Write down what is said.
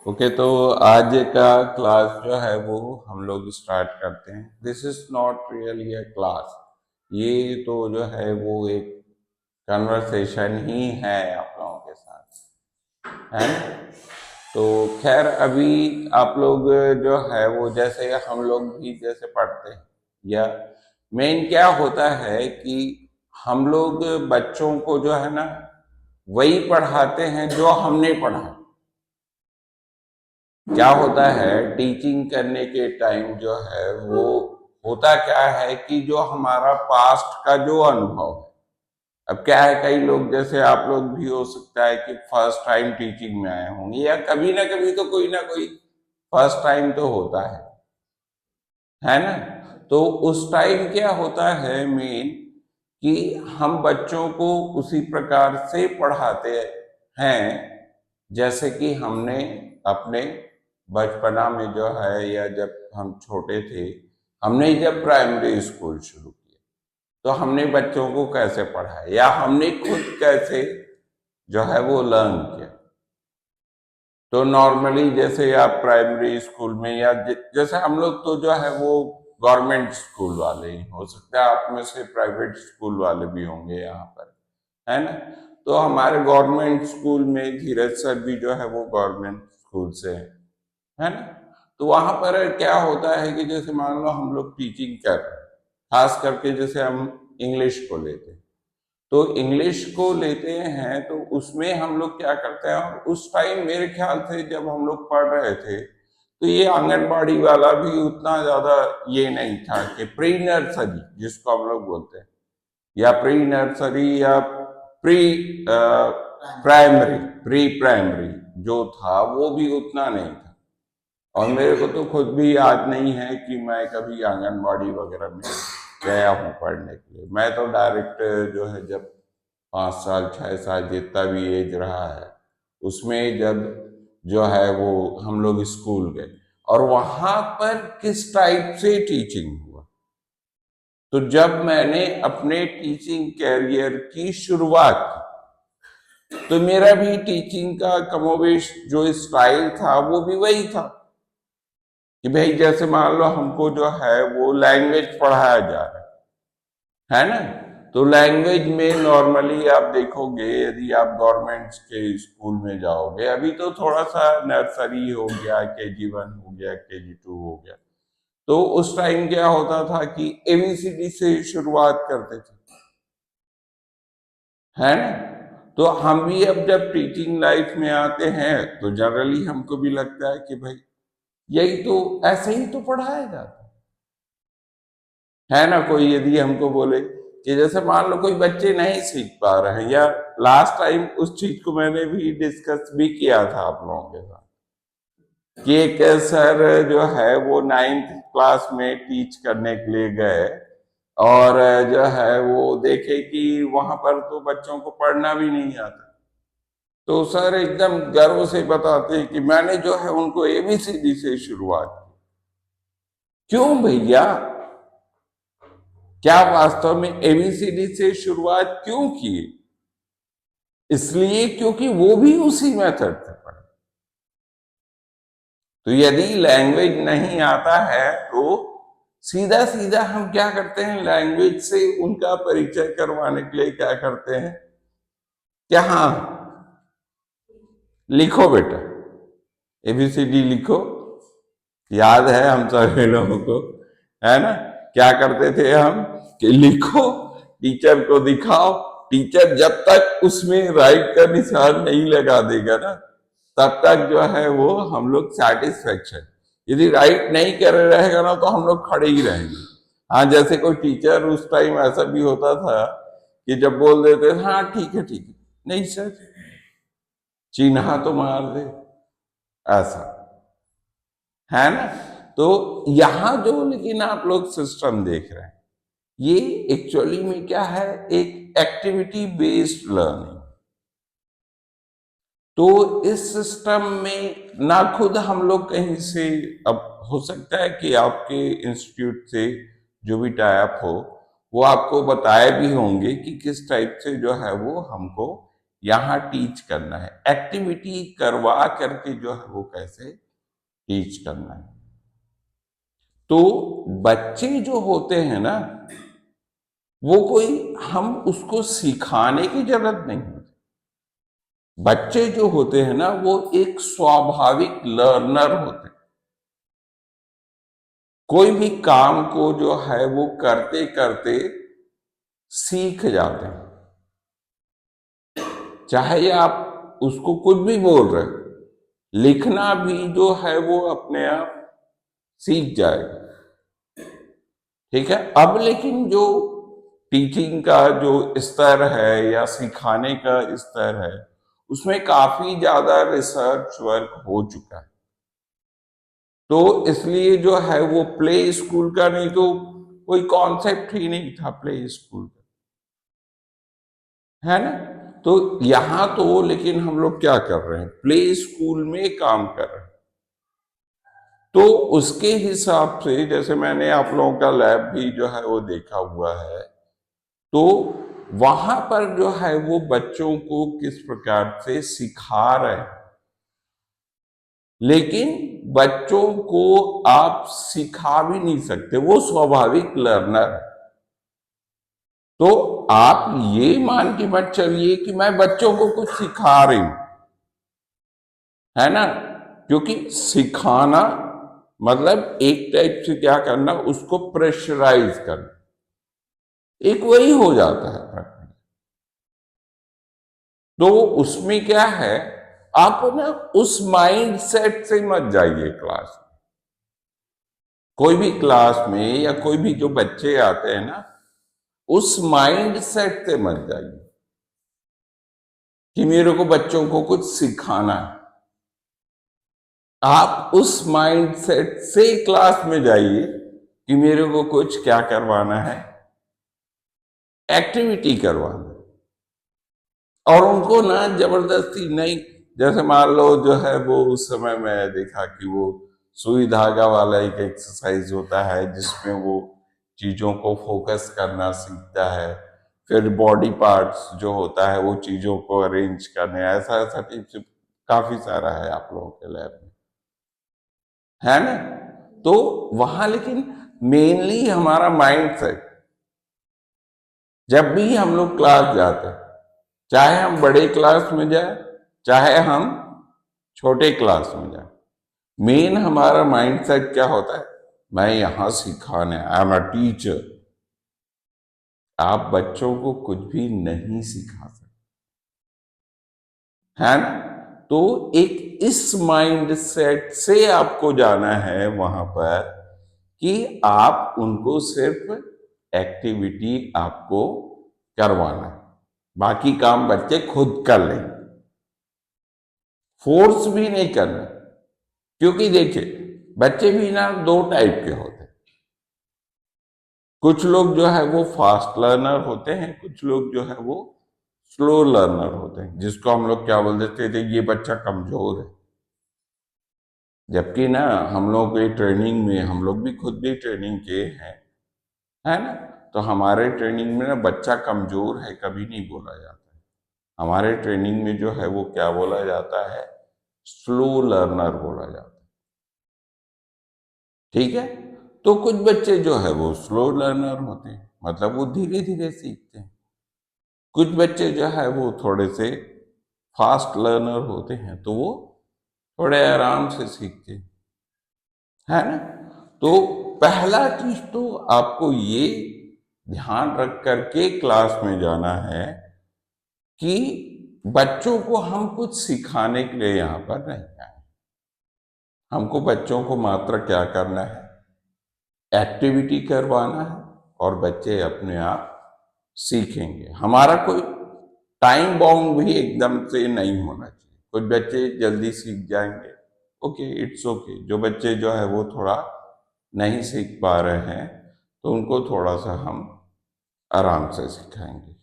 Okay, तो आज का क्लास जो है वो हम लोग स्टार्ट करते हैं। This is not really a class, ये तो जो है वो एक कन्वर्सेशन ही है आप लोगों के साथ, है ना। तो खैर अभी आप लोग जो है वो जैसे हम लोग भी जैसे पढ़ते हैं, या मेन क्या होता है कि हम लोग बच्चों को जो है ना वही पढ़ाते हैं जो हमने पढ़ा। क्या होता है टीचिंग करने के टाइम जो है वो होता क्या है कि जो हमारा पास्ट का जो अनुभव है। अब क्या है, कई लोग जैसे आप लोग भी हो सकता है कि फर्स्ट टाइम टीचिंग में आए होंगे, या कभी ना कभी तो कोई ना कोई फर्स्ट टाइम तो होता है ना। तो उस टाइम क्या होता है मेन कि हम बच्चों को उसी प्रकार से पढ़ाते हैं जैसे कि हमने अपने बचपना में जो है, या जब हम छोटे थे, हमने जब प्राइमरी स्कूल शुरू किया तो हमने बच्चों को कैसे पढ़ाया, या हमने खुद कैसे जो है वो लर्न किया। तो नॉर्मली जैसे आप प्राइमरी स्कूल में, या जैसे हम लोग तो जो है वो गवर्नमेंट स्कूल वाले ही, हो सकता है आप में से प्राइवेट स्कूल वाले भी होंगे यहाँ पर, है ना। तो हमारे गवर्नमेंट स्कूल में धीरज सर भी जो है वो गवर्नमेंट स्कूल से है ना। तो वहां पर क्या होता है कि जैसे मान लो हम लोग टीचिंग कर रहे हैं, खास करके जैसे हम इंग्लिश को लेते हैं, तो इंग्लिश को लेते हैं तो उसमें हम लोग क्या करते हैं, और उस टाइम मेरे ख्याल से जब हम लोग पढ़ रहे थे तो ये आंगनबाड़ी वाला भी उतना ज्यादा ये नहीं था कि प्री नर्सरी जिसको हम लोग बोलते हैं, या प्री नर्सरी, या प्री प्राइमरी, प्री प्राइमरी जो था वो भी उतना नहीं था। और मेरे को तो खुद भी याद नहीं है कि मैं कभी आंगनबाड़ी वगैरह में गया हूँ पढ़ने के लिए। मैं तो डायरेक्ट जो है जब 5 साल 6 साल जितना भी एज रहा है उसमें जब जो है वो हम लोग स्कूल गए, और वहां पर किस टाइप से टीचिंग हुआ। तो जब मैंने अपने टीचिंग कैरियर की शुरुआत की तो मेरा भी टीचिंग का कमोवेश जो स्टाइल था वो भी वही था कि भाई जैसे मान लो हमको जो है वो लैंग्वेज पढ़ाया जा रहा है ना। तो लैंग्वेज में नॉर्मली आप देखोगे, यदि आप गवर्नमेंट के स्कूल में जाओगे, अभी तो थोड़ा सा नर्सरी हो गया, KG 1 हो गया, KG 2 हो गया, तो उस टाइम क्या होता था कि ABCD से शुरुआत करते थे, है ना। तो हम भी अब जब टीचिंग लाइफ में आते हैं तो जनरली हमको भी लगता है कि भाई यही तो, ऐसे ही तो पढ़ाया जाता है ना। कोई यदि हमको बोले कि जैसे मान लो कोई बच्चे नहीं सीख पा रहे हैं, या लास्ट टाइम उस चीज को मैंने भी डिस्कस भी किया था आप लोगों के साथ कि एक सर जो है वो 9th क्लास में टीच करने के लिए गए, और जो है वो देखे कि वहां पर तो बच्चों को पढ़ना भी नहीं आता। तो सर एकदम गर्व से बताते हैं कि मैंने जो है उनको ABCD से शुरुआत की। क्यों भैया, क्या वास्तव में ABCD से शुरुआत क्यों की? इसलिए क्योंकि वो भी उसी मेथड से पढ़े। तो यदि लैंग्वेज नहीं आता है तो सीधा सीधा हम क्या करते हैं, लैंग्वेज से उनका परिचय करवाने के लिए क्या करते हैं, क्या, हाँ लिखो बेटा, ABCD लिखो। याद है हम सभी लोगों को, है ना। क्या करते थे हम कि लिखो, टीचर को दिखाओ। टीचर जब तक उसमें राइट का निशान नहीं लगा देगा ना तब तक जो है वो हम लोग सेटिस्फेक्शन, यदि राइट नहीं कर रहेगा ना तो हम लोग खड़े ही रहेंगे। हाँ, जैसे कोई टीचर उस टाइम ऐसा भी होता था कि जब बोल देते थे हाँ ठीक है ठीक है, नहीं सर चिन्हा तो मार दे, ऐसा, है ना। तो यहां जो लेकिन आप लोग सिस्टम देख रहे हैं, ये एक्चुअली में क्या है, एक एक्टिविटी बेस्ड लर्निंग। तो इस सिस्टम में ना खुद हम लोग कहीं से, अब हो सकता है कि आपके इंस्टीट्यूट से जो भी टाइप हो वो आपको बताए भी होंगे कि किस टाइप से जो है वो हमको यहाँ टीच करना है, एक्टिविटी करवा करके जो है वो कैसे टीच करना है। तो बच्चे जो होते हैं ना, वो कोई हम उसको सिखाने की जरूरत नहीं होती। बच्चे जो होते हैं ना, वो एक स्वाभाविक लर्नर होते हैं। कोई भी काम को जो है वो करते करते सीख जाते हैं। चाहे आप उसको कुछ भी बोल रहे हो, लिखना भी जो है वो अपने आप सीख जाएगा। ठीक है। अब लेकिन जो टीचिंग का जो स्तर है या सिखाने का स्तर है, उसमें काफी ज्यादा रिसर्च वर्क हो चुका है। तो इसलिए जो है वो प्ले स्कूल का नहीं तो कोई कॉन्सेप्ट ही नहीं था प्ले स्कूल का, है ना। तो यहां तो लेकिन हम लोग क्या कर रहे हैं, प्ले स्कूल में काम कर रहे हैं। तो उसके हिसाब से जैसे मैंने आप लोगों का लैब भी जो है वो देखा हुआ है, तो वहां पर जो है वो बच्चों को किस प्रकार से सिखा रहे हैं। लेकिन बच्चों को आप सिखा भी नहीं सकते, वो स्वाभाविक लर्नर है। तो आप ये मान के मत चलिए कि मैं बच्चों को कुछ सिखा रही हूं, है ना। क्योंकि सिखाना मतलब एक टाइप से क्या करना, उसको प्रेशराइज करना, एक वही हो जाता है। तो उसमें क्या है, आप ना उस माइंड सेट से मत जाइए क्लास में। कोई भी क्लास में या कोई भी जो बच्चे आते हैं ना, उस माइंड सेट से मत जाइए कि मेरे को बच्चों को कुछ सिखाना है। आप उस माइंड सेट से क्लास में जाइए कि मेरे को कुछ क्या करवाना है, एक्टिविटी करवाना। और उनको ना जबरदस्ती नहीं, जैसे मान लो जो है वो उस समय मैं देखा कि वो सुई धागा वाला एक एक्सरसाइज होता है जिसमें वो चीजों को फोकस करना सीखता है। फिर बॉडी पार्ट्स जो होता है वो चीजों को अरेंज करने, ऐसा ऐसा टिप्स काफी सारा है आप लोगों के लैब में, है ना। तो वहां लेकिन मेनली हमारा माइंड सेट, जब भी हम लोग क्लास जाते हैं, चाहे हम बड़े क्लास में जाए चाहे हम छोटे क्लास में जाए, मेन हमारा माइंड सेट क्या होता है, मैं यहां सिखाने, आई एम अ टीचर। आप बच्चों को कुछ भी नहीं सिखा सकते, है ना। तो एक इस माइंड सेट से आपको जाना है वहां पर कि आप उनको सिर्फ एक्टिविटी आपको करवाना है, बाकी काम बच्चे खुद कर लेंगे, फोर्स भी नहीं करना। क्योंकि देखिए बच्चे भी ना दो टाइप के होते हैं। कुछ लोग जो है वो फास्ट लर्नर होते हैं, कुछ लोग जो है वो स्लो लर्नर होते हैं, जिसको हम लोग क्या बोल देते थे, ये बच्चा कमजोर है। जबकि ना हम लोग के ट्रेनिंग में, हम लोग भी खुद भी ट्रेनिंग किए हैं, है ना। तो हमारे ट्रेनिंग में ना बच्चा कमजोर है कभी नहीं बोला जाता है। हमारे ट्रेनिंग में जो है वो क्या बोला जाता है, स्लो लर्नर बोला जाता है। ठीक है। तो कुछ बच्चे जो है वो स्लो लर्नर होते हैं, मतलब वो धीरे धीरे सीखते हैं। कुछ बच्चे जो है वो थोड़े से फास्ट लर्नर होते हैं, तो वो थोड़े आराम से सीखते हैं, है ना। तो पहला चीज तो आपको ये ध्यान रख करके क्लास में जाना है कि बच्चों को हम कुछ सिखाने के लिए यहां पर नहीं आए। हमको बच्चों को मात्र क्या करना है, एक्टिविटी करवाना है, और बच्चे अपने आप सीखेंगे। हमारा कोई टाइम बाउंड भी एकदम से नहीं होना चाहिए। कुछ बच्चे जल्दी सीख जाएंगे, ओके, इट्स ओके। जो बच्चे जो है वो थोड़ा नहीं सीख पा रहे हैं, तो उनको थोड़ा सा हम आराम से सिखाएंगे।